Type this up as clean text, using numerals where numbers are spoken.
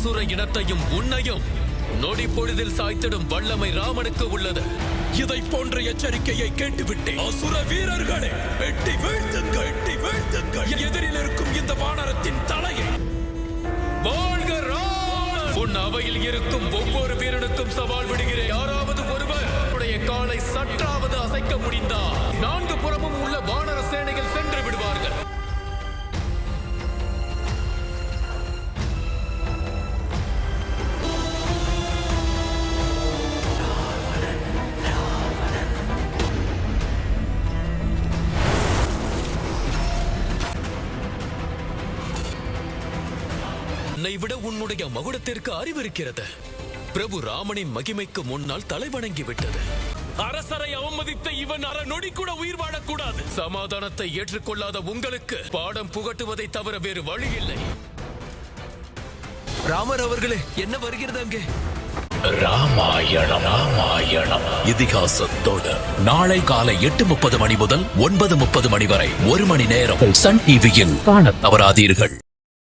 சுர இனத்தையும் உன்னையும் நொடி பொழுதில் சாய்த்திடும் வல்லமை ராமனுக்கு உள்ளது. இதை போன்ற எச்சரிக்கையை கேட்டுவிட்டு அசுர வீரர்களே, வெட்டி வீழ்த்துங்கள், வெட்டி வீழ்த்துங்கள் எதிரில் இருக்கும் இந்த வானரத்தின் தலையை. வாழ்க ராமன்! உன் அவையில் இருக்கும் ஒவ்வொரு வீரனுக்கும் சவால் விடுகிறேன். யாராவது ஒருவர் உடைய காலை சற்றாவது அசைக்க முடிந்தால் 4 புறமும் உள்ள வானர சேனைகள் சென்று விடுவார்கள். என்னை விட உன்னுடைய மகுடத்திற்கு அறிவிருக்கிறது. பிரபு ராமனின் மகிமைக்கு முன்னால் தலை வணங்கி விட்டது. அரசரை அவமதித்த இவன் அரை நொடி கூட உயிர் வாழக்கூடாது. சமாதானத்தை ஏற்றுக்கொள்ளாத உங்களுக்கு பாடம் புகட்டுவதை தவிர வேறு வழி இல்லை. ராமர் அவர்களே, என்ன வருகிறது அங்கே? ராமாயணம் ராமாயணம் இதிகாசத்தோடு நாளை காலை 8:30 மணி முதல் 9:30 மணி வரை 1 மணி நேரம் சன் டிவியில் காணத் தவறாதீர்கள்.